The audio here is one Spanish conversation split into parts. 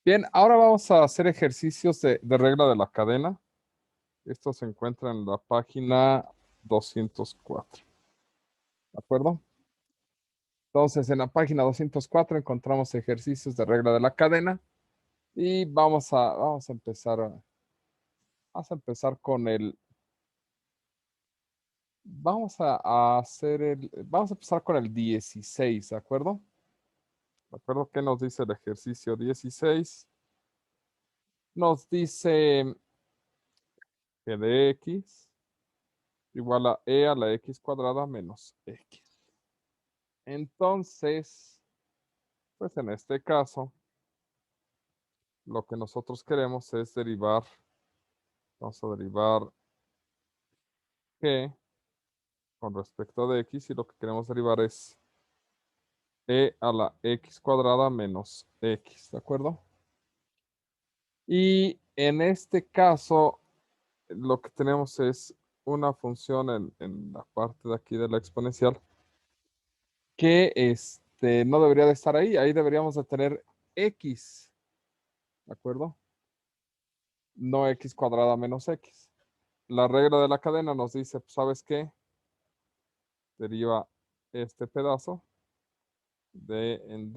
Bien, ahora vamos a hacer ejercicios de regla de la cadena. Esto se encuentra en la página 204. ¿De acuerdo? Entonces, en la página 204 encontramos ejercicios de regla de la cadena y vamos a empezar, con vamos a empezar con el 16, ¿de acuerdo? ¿De acuerdo? ¿Qué nos dice el ejercicio 16? Nos dice que de x igual a e a la x cuadrada menos x. Entonces, pues en este caso, lo que nosotros queremos es derivar, vamos a derivar g con respecto de x y lo que queremos derivar es e a la x cuadrada menos x, ¿de acuerdo? Y en este caso, lo que tenemos es una función en la parte de aquí de la exponencial que no debería de estar ahí. Ahí deberíamos de tener x, ¿de acuerdo? No x cuadrada menos x. La regla de la cadena nos dice, pues, ¿sabes qué? Deriva este pedazo en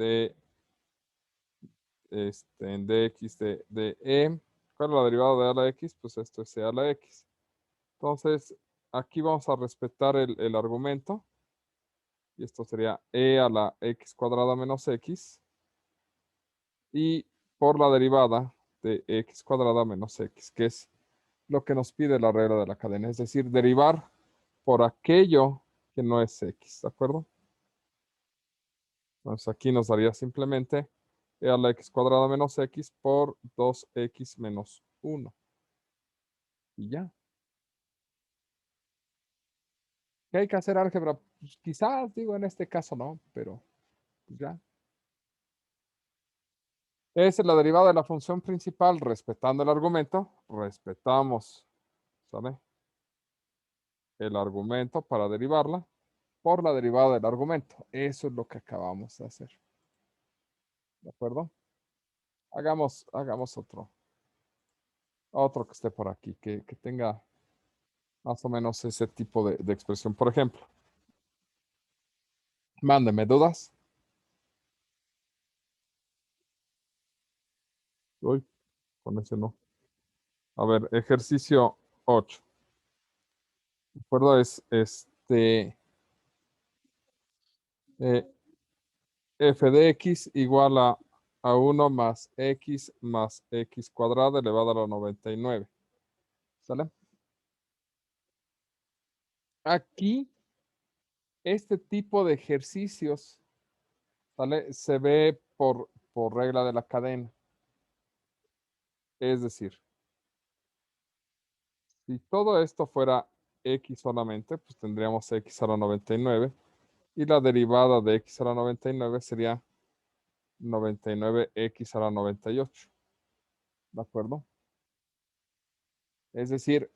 dx de e. ¿Cuál es la derivada de a a la x? Pues esto es e a la x. Entonces, aquí vamos a respetar el argumento. Y esto sería e a la x cuadrada menos x. Y por la derivada de x cuadrada menos x, que es lo que nos pide la regla de la cadena. Es decir, derivar por aquello que no es x, ¿de acuerdo? Entonces aquí nos daría simplemente e a la x cuadrada menos x por 2x menos 1. Y ya. ¿Qué hay que hacer álgebra? Pues quizás, digo, en este caso no, pero pues ya. Esa es la derivada de la función principal, respetando el argumento. Respetamos, ¿sale? El argumento para derivarla por la derivada del argumento. Eso es lo que acabamos de hacer. ¿De acuerdo? Hagamos otro que esté por aquí, que tenga más o menos ese tipo de expresión. Por ejemplo, mándeme dudas. Uy, con ese no. A ver, ejercicio 8. ¿De acuerdo? Es eh, f de x igual a 1 más x cuadrada elevado a la 99. ¿Sale? Aquí, este tipo de ejercicios, ¿sale? Se ve por regla de la cadena. Es decir, si todo esto fuera x solamente, pues tendríamos x a la 99. Y la derivada de x a la 99 sería 99x a la 98. ¿De acuerdo? Es decir,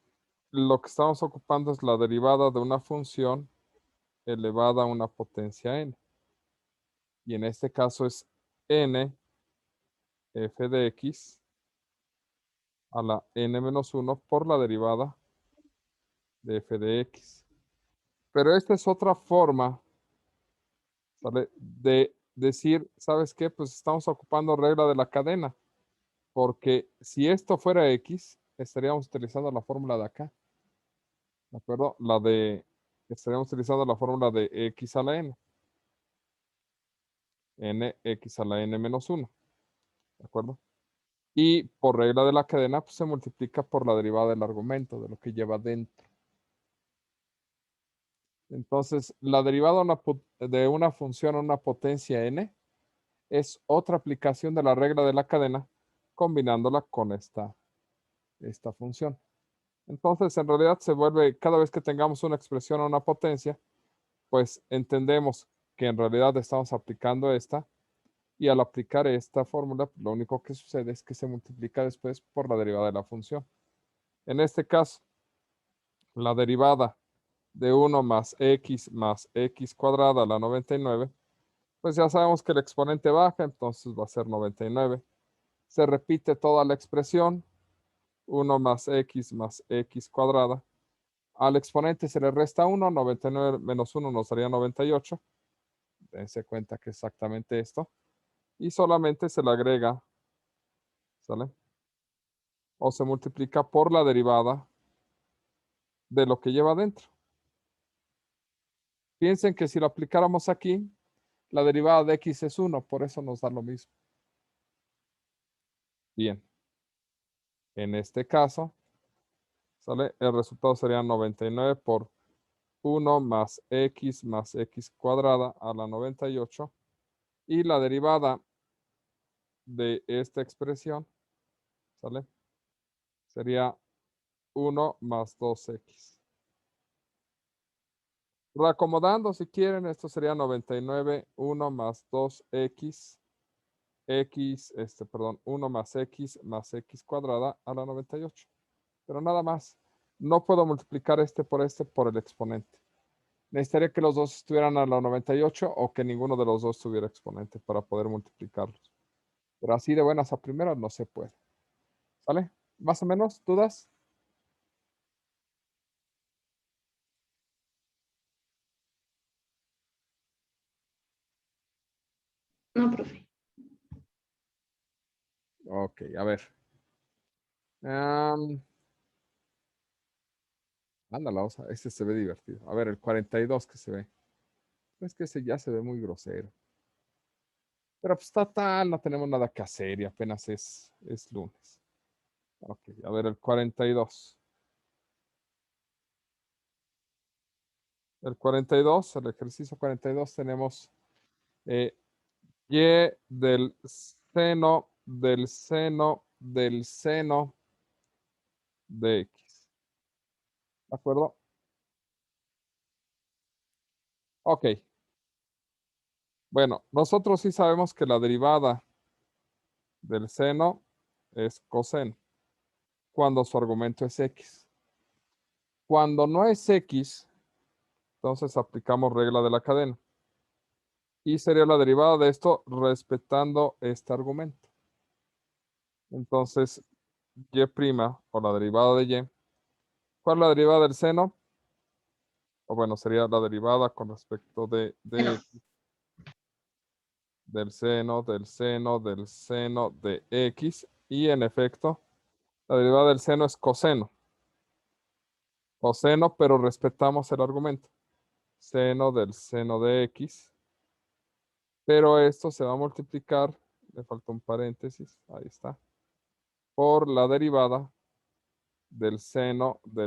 lo que estamos ocupando es la derivada de una función elevada a una potencia n. Y en este caso es n f de x a la n menos 1 por la derivada de f de x. Pero esta es otra forma, ¿sale?, de decir, ¿sabes qué? Pues estamos ocupando regla de la cadena. Porque si esto fuera x, estaríamos utilizando la fórmula de acá. ¿De acuerdo? Estaríamos utilizando la fórmula de x a la n. X a la n menos 1. ¿De acuerdo? Y por regla de la cadena, pues se multiplica por la derivada del argumento, de lo que lleva dentro. Entonces, la derivada de una función a una potencia n es otra aplicación de la regla de la cadena combinándola con esta función. Entonces, en realidad se vuelve, cada vez que tengamos una expresión a una potencia, pues entendemos que en realidad estamos aplicando esta, y al aplicar esta fórmula, lo único que sucede es que se multiplica después por la derivada de la función. En este caso, la derivada de 1 más x cuadrada a la 99, pues ya sabemos que el exponente baja, entonces va a ser 99. Se repite toda la expresión. 1 más x cuadrada. Al exponente se le resta 1. 99 menos 1 nos daría 98. Dense cuenta que es exactamente esto. Y solamente se le agrega, ¿sale? O se multiplica por la derivada de lo que lleva dentro. Piensen que si lo aplicáramos aquí, la derivada de x es 1, por eso nos da lo mismo. Bien. En este caso, ¿sale? El resultado sería 99 por 1 más x cuadrada a la 98. Y la derivada de esta expresión, ¿sale? Sería 1 más 2x. Reacomodando, si quieren, esto sería 99, 1 más 2x, 1 más x cuadrada a la 98. Pero nada más. No puedo multiplicar este por el exponente. Necesitaría que los dos estuvieran a la 98 o que ninguno de los dos tuviera exponente para poder multiplicarlos. Pero así de buenas a primeras no se puede. ¿Vale? ¿Más o menos? ¿Dudas? No, profe. Ok, a ver. Ándala, este se ve divertido. A ver, el 42 que se ve. Es que ese ya se ve muy grosero. Pero pues total, no tenemos nada que hacer y apenas es lunes. Ok, a ver, el 42. El 42, el ejercicio 42, tenemos y del seno de x. ¿De acuerdo? Ok. Bueno, nosotros sí sabemos que la derivada del seno es coseno cuando su argumento es x. Cuando no es x, entonces aplicamos regla de la cadena. Y sería la derivada de esto respetando este argumento. Entonces, y' o la derivada de y. ¿Cuál es la derivada del seno? O bueno, sería la derivada con respecto de del seno de x. Y en efecto, la derivada del seno es coseno. Coseno, pero respetamos el argumento. Seno del seno de x. Pero esto se va a multiplicar, le falta un paréntesis, ahí está, por la derivada del seno de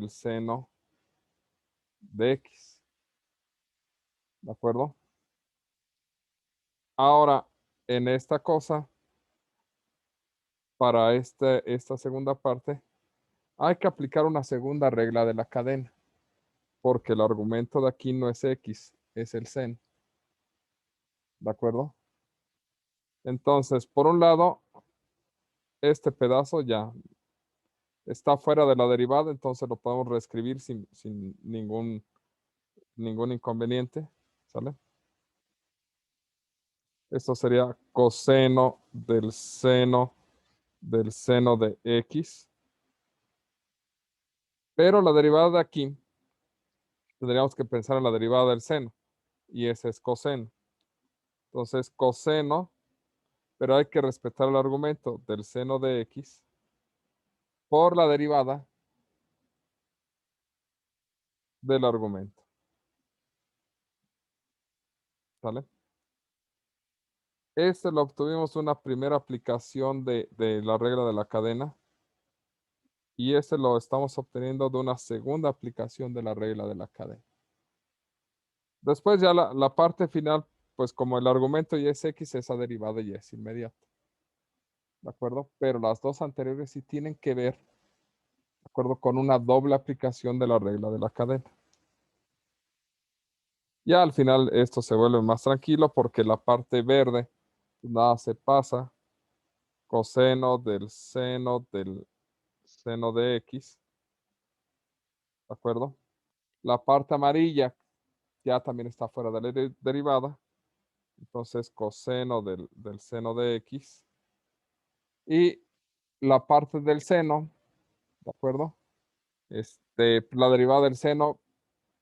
x. ¿De acuerdo? Ahora, en esta cosa, para esta segunda parte, hay que aplicar una segunda regla de la cadena, porque el argumento de aquí no es x, es el seno. ¿De acuerdo? Entonces, por un lado, este pedazo ya está fuera de la derivada, entonces lo podemos reescribir sin ningún inconveniente. ¿Sale? Esto sería coseno del seno de x. Pero la derivada de aquí, tendríamos que pensar en la derivada del seno. Y ese es coseno. Entonces, coseno, pero hay que respetar el argumento del seno de x por la derivada del argumento. ¿Sale? Este lo obtuvimos una primera aplicación de la regla de la cadena. Y este lo estamos obteniendo de una segunda aplicación de la regla de la cadena. Después ya la parte final, pues como el argumento y es x, esa derivada y es inmediata. ¿De acuerdo? Pero las dos anteriores sí tienen que ver, ¿de acuerdo? Con una doble aplicación de la regla de la cadena. Ya al final esto se vuelve más tranquilo porque la parte verde, nada se pasa. Coseno del seno de x. ¿De acuerdo? La parte amarilla ya también está fuera de la derivada. Entonces, coseno del seno de x. Y la parte del seno, ¿de acuerdo? La derivada del seno,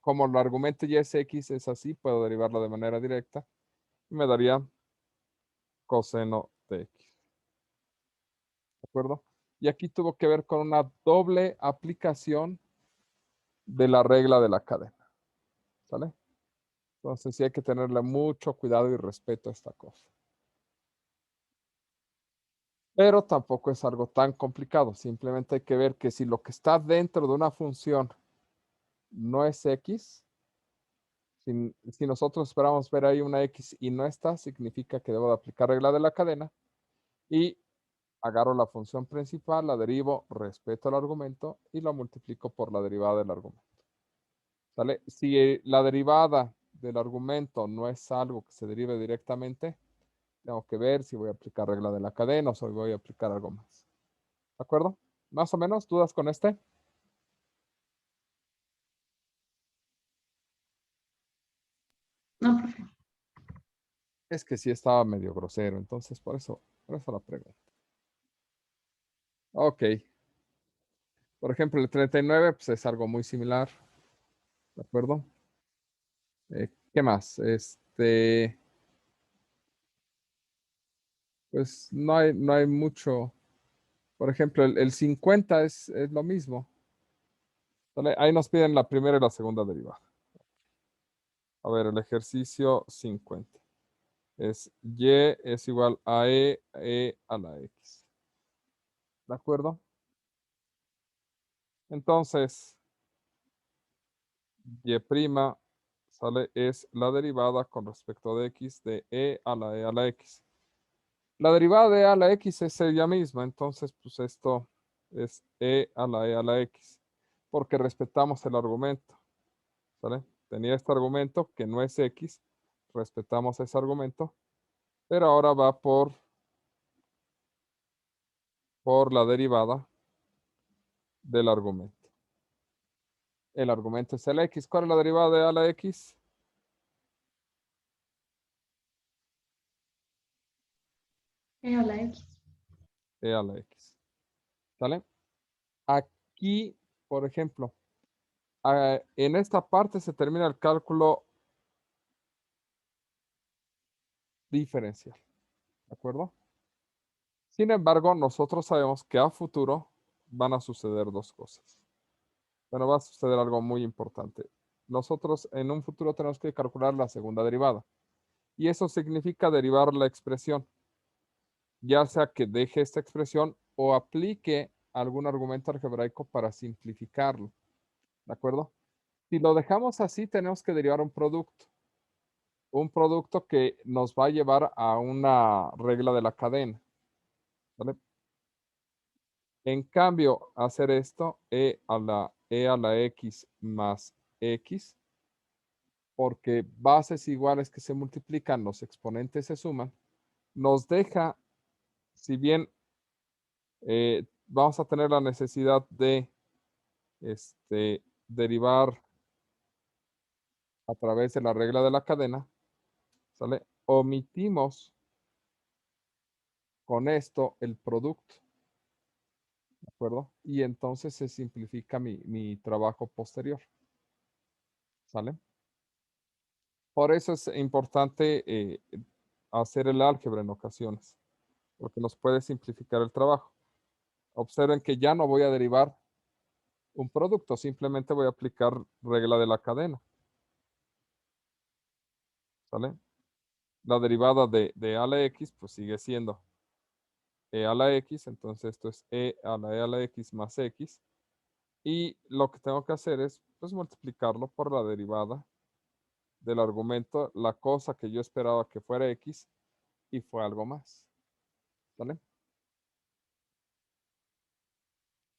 como el argumento ya es x, es así, puedo derivarlo de manera directa y me daría coseno de x, ¿de acuerdo? Y aquí tuvo que ver con una doble aplicación de la regla de la cadena, ¿sale? Entonces sí hay que tenerle mucho cuidado y respeto a esta cosa. Pero tampoco es algo tan complicado. Simplemente hay que ver que si lo que está dentro de una función no es x, si nosotros esperamos ver ahí una x y no está, significa que debo de aplicar regla de la cadena y agarro la función principal, la derivo, respeto el argumento y lo multiplico por la derivada del argumento. ¿Sale? Si la derivada del argumento no es algo que se derive directamente, tengo que ver si voy a aplicar regla de la cadena o si voy a aplicar algo más. ¿De acuerdo? ¿Más o menos? ¿Dudas con este? No, profe. Es que sí estaba medio grosero, entonces por eso la pregunta. Ok. Por ejemplo, el 39, pues es algo muy similar. ¿De acuerdo? ¿Qué más? Pues no hay mucho. Por ejemplo, el 50 es lo mismo. ¿Vale? Ahí nos piden la primera y la segunda derivada. A ver, el ejercicio 50. Es y es igual a e a la x. ¿De acuerdo? Entonces, y' sale es la derivada con respecto de x de e a la x. La derivada de e a la x es ella misma, entonces pues esto es e a la x, porque respetamos el argumento, ¿sale? Tenía este argumento que no es x, respetamos ese argumento, pero ahora va por la derivada del argumento. El argumento es el x. ¿Cuál es la derivada de a la x? A la X. E a la x, ¿sale? Aquí, por ejemplo, en esta parte se termina el cálculo diferencial, ¿de acuerdo? Sin embargo, nosotros sabemos que a futuro van a suceder dos cosas. Bueno, va a suceder algo muy importante. Nosotros en un futuro tenemos que calcular la segunda derivada. Y eso significa derivar la expresión, ya sea que deje esta expresión o aplique algún argumento algebraico para simplificarlo. ¿De acuerdo? Si lo dejamos así, tenemos que derivar un producto. Un producto que nos va a llevar a una regla de la cadena. ¿Vale? En cambio, hacer esto, e a la x más x, porque bases iguales que se multiplican, los exponentes se suman, nos deja, si bien vamos a tener la necesidad de derivar a través de la regla de la cadena, ¿sale? Omitimos con esto el producto, ¿de acuerdo? Y entonces se simplifica mi trabajo posterior, ¿sale? Por eso es importante hacer el álgebra en ocasiones, porque nos puede simplificar el trabajo. Observen que ya no voy a derivar un producto, simplemente voy a aplicar regla de la cadena, ¿sale? La derivada de a a la x, pues sigue siendo e a la x, entonces esto es e a la x más x, y lo que tengo que hacer es, pues, multiplicarlo por la derivada del argumento, la cosa que yo esperaba que fuera x, y fue algo más, ¿vale?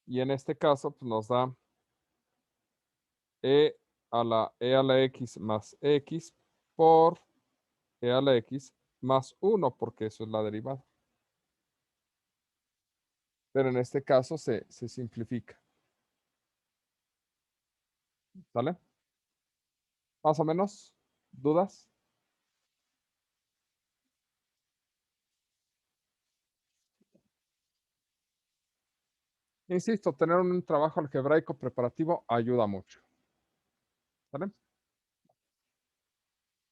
Y en este caso, pues nos da e a la x más x por e a la x más 1, porque eso es la derivada. Pero en este caso se simplifica, ¿vale? Más o menos, ¿dudas? Insisto, tener un trabajo algebraico preparativo ayuda mucho. ¿Vale?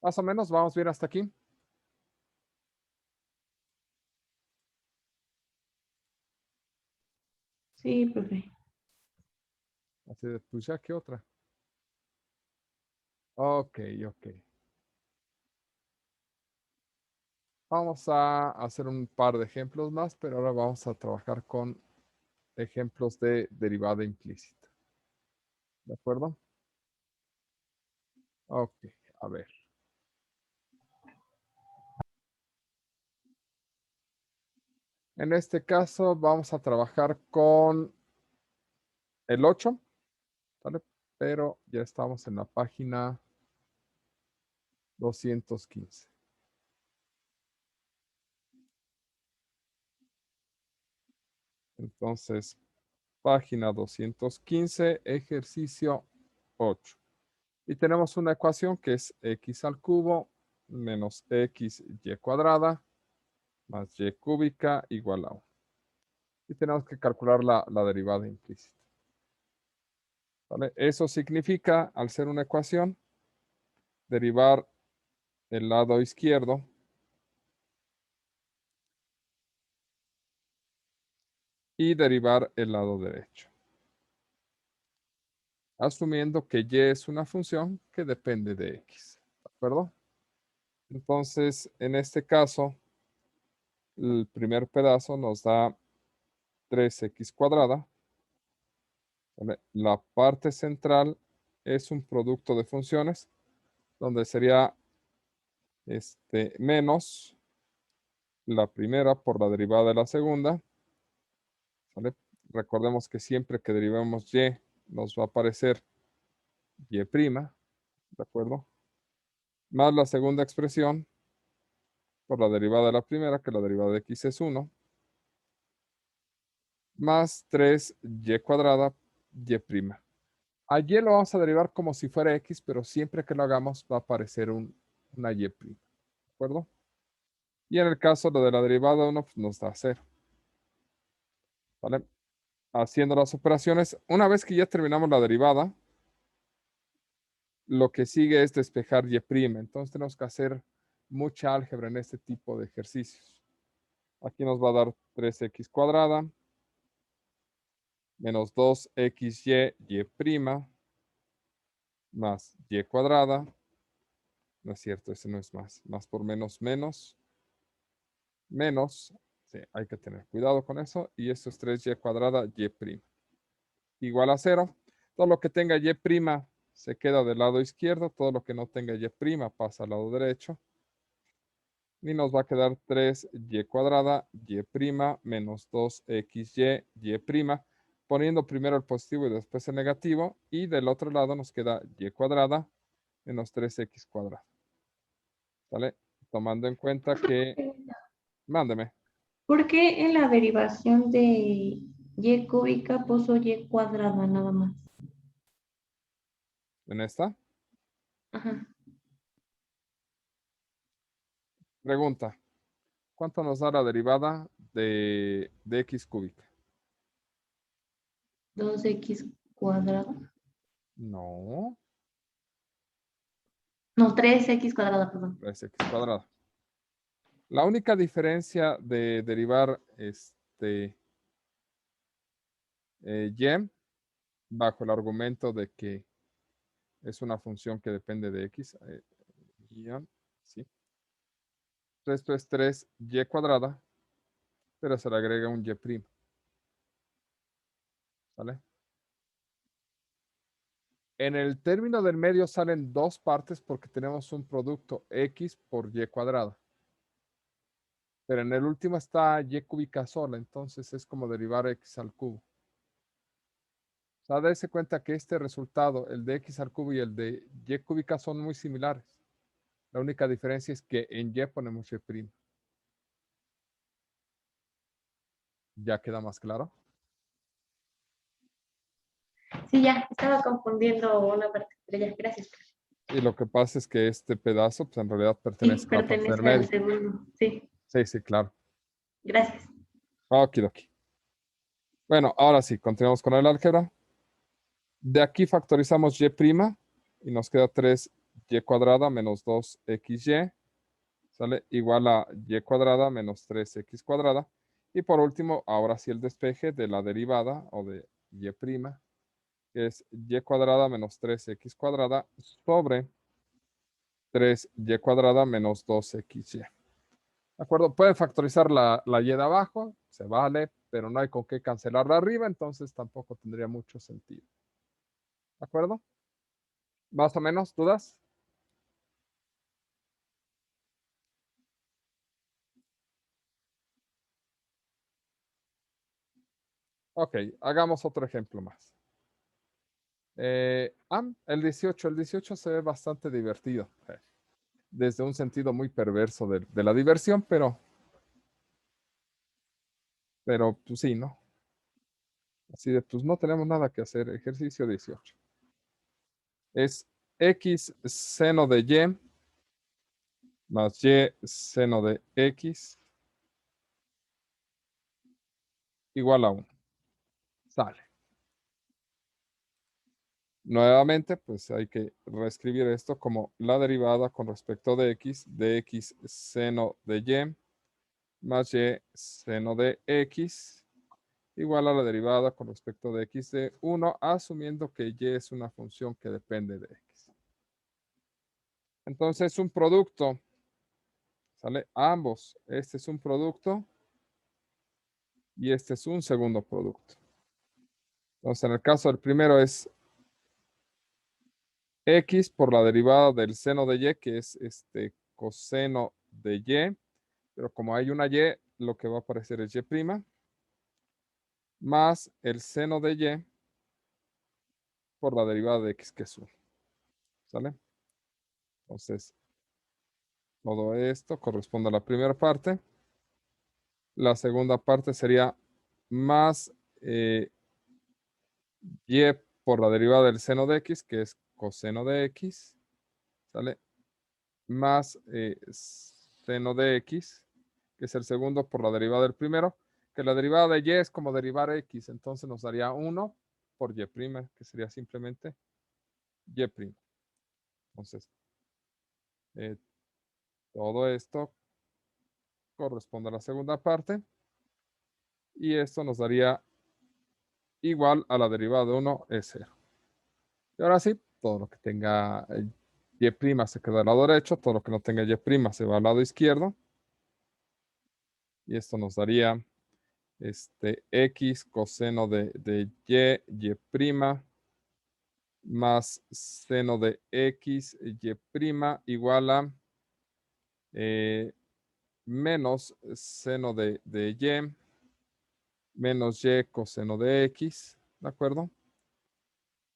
Más o menos, vamos bien hasta aquí. Sí, profe. Así de, pues ya, ¿qué otra? Ok, ok. Vamos a hacer un par de ejemplos más, pero ahora vamos a trabajar con ejemplos de derivada implícita. ¿De acuerdo? Ok, a ver. En este caso vamos a trabajar con el 8, ¿vale? Pero ya estamos en la página 215. Entonces, página 215, ejercicio 8. Y tenemos una ecuación que es x al cubo menos xy cuadrada más y cúbica igual a 1. Y tenemos que calcular la derivada implícita. ¿Vale? Eso significa, al ser una ecuación, derivar el lado izquierdo y derivar el lado derecho, asumiendo que y es una función que depende de x. ¿De acuerdo? Entonces, en este caso, el primer pedazo nos da 3x cuadrada. ¿Vale? La parte central es un producto de funciones, donde sería menos la primera por la derivada de la segunda. ¿Vale? Recordemos que siempre que derivamos y, nos va a aparecer y', ¿de acuerdo? Más la segunda expresión por la derivada de la primera, que la derivada de x es 1, más 3y cuadrada y'. A y lo vamos a derivar como si fuera x, pero siempre que lo hagamos va a aparecer una y', ¿de acuerdo? Y en el caso de la derivada de 1, pues nos da 0. ¿Vale? Haciendo las operaciones, una vez que ya terminamos la derivada, lo que sigue es despejar y'. Entonces tenemos que hacer mucha álgebra en este tipo de ejercicios. Aquí nos va a dar 3x cuadrada menos 2xy y' más y cuadrada. No es cierto, ese no es más. Más por menos, menos. Menos. Sí, hay que tener cuidado con eso. Y esto es 3y cuadrada y'. Igual a 0. Todo lo que tenga y' se queda del lado izquierdo. Todo lo que no tenga y' pasa al lado derecho. Y nos va a quedar 3y cuadrada y' menos 2xy y', poniendo primero el positivo y después el negativo. Y del otro lado nos queda y cuadrada menos 3x cuadrada. ¿Vale? Tomando en cuenta que... Mándeme. ¿Por qué en la derivación de y cúbica puso y cuadrada nada más? En esta Ajá. pregunta. ¿Cuánto nos da la derivada de x cúbica? 2x cuadrada. No, No, 3x cuadrada, perdón. 3x cuadrada. La única diferencia de derivar y bajo el argumento de que es una función que depende de x, ¿sí? Esto es 3y cuadrada, pero se le agrega un y'. ¿Vale? En el término del medio salen dos partes porque tenemos un producto x por y cuadrada. Pero en el último está y cúbica sola, entonces es como derivar x al cubo. O sea, dése cuenta que este resultado, el de x al cubo y el de y cúbica, son muy similares. La única diferencia es que en y ponemos y'. ¿Ya queda más claro? Sí, ya, estaba confundiendo una parte entre ellas. Gracias. Y lo que pasa es que este pedazo, pues en realidad Sí, pertenece a la parte del pertenece al medio. segundo. Sí, Sí, sí, claro. gracias. Okidoki. Bueno, ahora sí, continuamos con el álgebra. De aquí factorizamos y' y nos queda 3y cuadrada menos 2xy, ¿sale? Igual a y cuadrada menos 3x cuadrada. Y por último, ahora sí el despeje de la derivada o de y', que es y cuadrada menos 3x cuadrada sobre 3y cuadrada menos 2xy. ¿De acuerdo? Pueden factorizar la y de abajo, se vale, pero no hay con qué cancelar la arriba, entonces tampoco tendría mucho sentido. ¿De acuerdo? ¿Más o menos? ¿Dudas? Ok, hagamos otro ejemplo más. El 18. El 18 se ve bastante divertido. Desde un sentido muy perverso de la diversión, pero pues sí, ¿no? Así de, pues no tenemos nada que hacer. Ejercicio 18. Es x seno de y más y seno de x igual a 1. Sale. Nuevamente, pues hay que reescribir esto como la derivada con respecto de x seno de y más y seno de x igual a la derivada con respecto de x de 1, asumiendo que y es una función que depende de x. Entonces, un producto, ¿sale? Ambos, este es un producto y este es un segundo producto. Entonces, en el caso del primero es x por la derivada del seno de y, que es este coseno de y, pero como hay una y, lo que va a aparecer es y', más el seno de y por la derivada de x, que es 1. ¿Sale? Entonces, todo esto corresponde a la primera parte. La segunda parte sería más y por la derivada del seno de x, que es coseno de x, ¿sale? Más seno de x, que es el segundo por la derivada del primero, que la derivada de y es como derivar x, entonces nos daría 1 por y', que sería simplemente y'. Entonces, eh, todo esto corresponde a la segunda parte y esto nos daría igual a la derivada de 1 es 0. Y ahora sí, todo lo que tenga y' se queda al lado derecho, todo lo que no tenga y' se va al lado izquierdo. Y esto nos daría x coseno de y más seno de x y' igual a menos seno de y menos y coseno de x, ¿de acuerdo?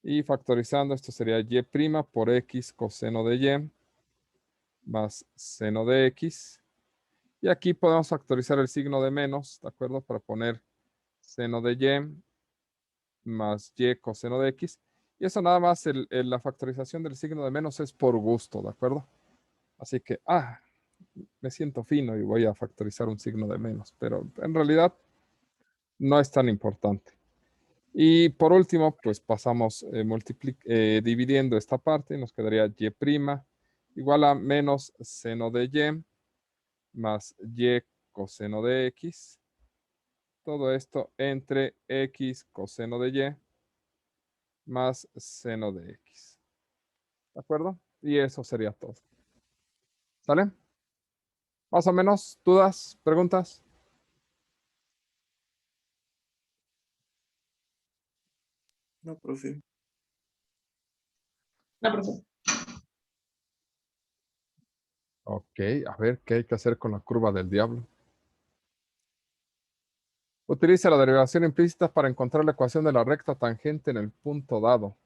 Y factorizando esto sería y' por x coseno de y más seno de x. Y aquí podemos factorizar el signo de menos, ¿de acuerdo? Para poner seno de y más y coseno de x. Y eso nada más, la factorización del signo de menos es por gusto, ¿de acuerdo? Así que, me siento fino y voy a factorizar un signo de menos, pero en realidad no es tan importante. Y por último, pues pasamos dividiendo esta parte y nos quedaría y' igual a menos seno de y más y coseno de x. Todo esto entre x coseno de y más seno de x. ¿De acuerdo? Y eso sería todo. ¿Sale? Más o menos, dudas, preguntas. No, profe. No, profe. Ok, a ver, ¿qué hay que hacer con la curva del diablo? Utiliza la derivación implícita para encontrar la ecuación de la recta tangente en el punto dado.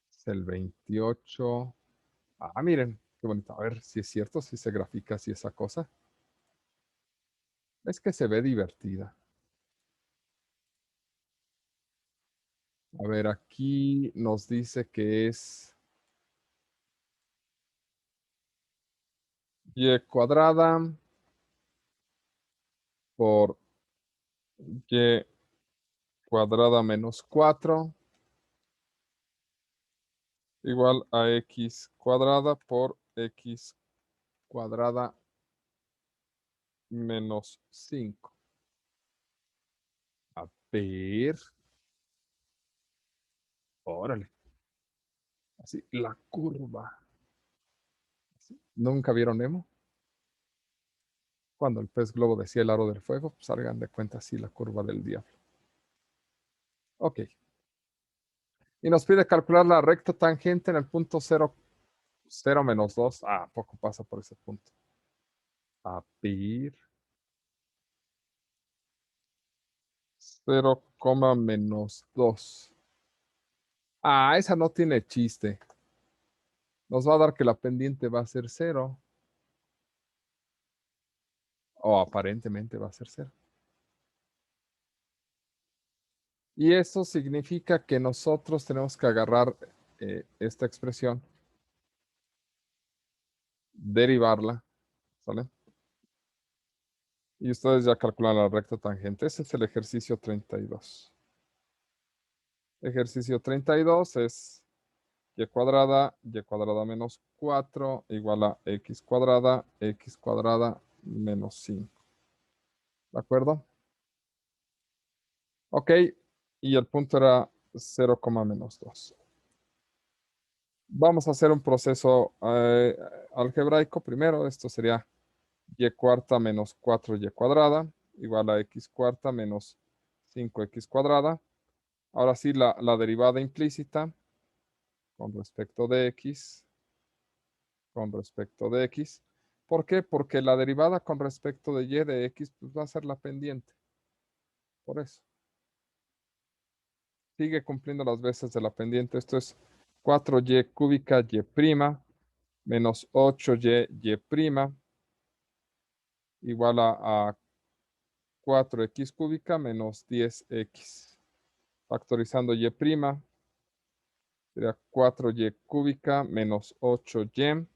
Es el 28. Miren, qué bonito. A ver si es cierto, si se grafica así esa cosa. Es que se ve divertida. A ver, aquí nos dice que es y cuadrada por y cuadrada menos 4 igual a x cuadrada por x cuadrada menos 5. A ver. Órale. Así, la curva. Así. ¿Nunca vieron Nemo? Cuando el pez globo decía el aro del fuego, pues salgan de cuenta así la curva del diablo. Ok. Y nos pide calcular la recta tangente en el punto 0, 0 menos 2. Ah, poco pasa por ese punto. A ver. 0, menos 2. Ah, esa no tiene chiste. Nos va a dar que la pendiente va a ser 0. O aparentemente va a ser 0. Y eso significa que nosotros tenemos que agarrar esta expresión, derivarla, ¿sale? Y ustedes ya calculan la recta tangente. Ese es el ejercicio 32. Ejercicio 32 es y cuadrada menos 4 igual a x cuadrada menos 5. ¿De acuerdo? Ok, y el punto era 0, menos 2. Vamos a hacer un proceso algebraico primero. Esto sería y cuarta menos 4y cuadrada igual a x cuarta menos 5x cuadrada. Ahora sí, la derivada implícita con respecto de x, ¿Por qué? Porque la derivada con respecto de y de x pues va a ser la pendiente. Por eso. Sigue cumpliendo las veces de la pendiente. Esto es 4y cúbica y prima menos 8y y prima igual a 4x cúbica menos 10x. Factorizando y prima sería 4y cúbica menos 8y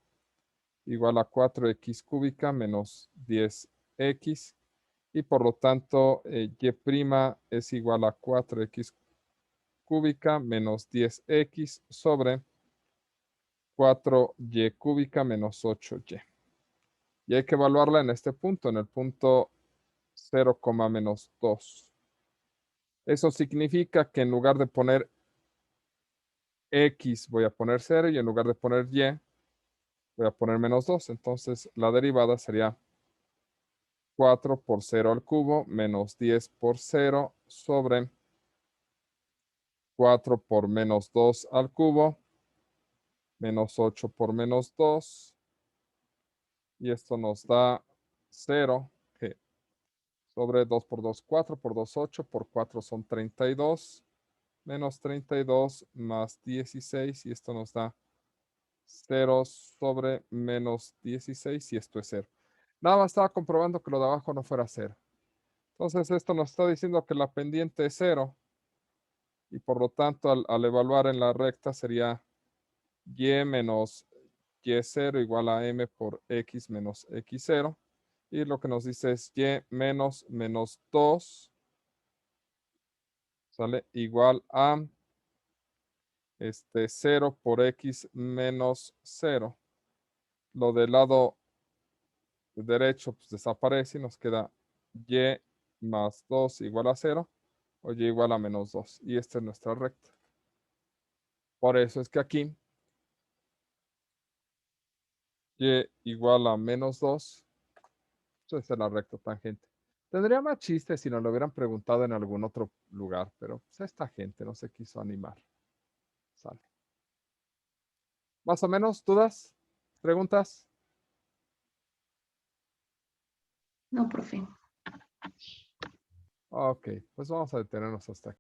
igual a 4x cúbica menos 10x. Y por lo tanto, y' es igual a 4x cúbica menos 10x sobre 4y cúbica menos 8y. Y hay que evaluarla en este punto, en el punto 0, menos 2. Eso significa que en lugar de poner x voy a poner 0 y en lugar de poner y voy a poner menos 2. Entonces la derivada sería 4 por 0 al cubo menos 10 por 0 sobre 4 por menos 2 al cubo menos 8 por menos 2. Y esto nos da 0 sobre 2 por 2, 4 por 2, 8 por 4 son 32 menos 32 más 16 y esto nos da 0 sobre menos 16 y esto es 0. Nada más estaba comprobando que lo de abajo no fuera 0. Entonces esto nos está diciendo que la pendiente es 0 y por lo tanto al evaluar en la recta sería y menos y0 igual a m por x menos x0 y lo que nos dice es y menos 2 ¿sale? Igual a 0 por x menos 0. Lo del lado derecho pues desaparece y nos queda y más 2 igual a 0 o y igual a menos 2. Y esta es nuestra recta. Por eso es que aquí y igual a menos 2, esa es la recta tangente. Tendría más chiste si nos lo hubieran preguntado en algún otro lugar, pero pues, esta gente no se quiso animar. Sale. ¿Más o menos dudas? ¿Preguntas? No, profe. Ok, pues vamos a detenernos hasta aquí.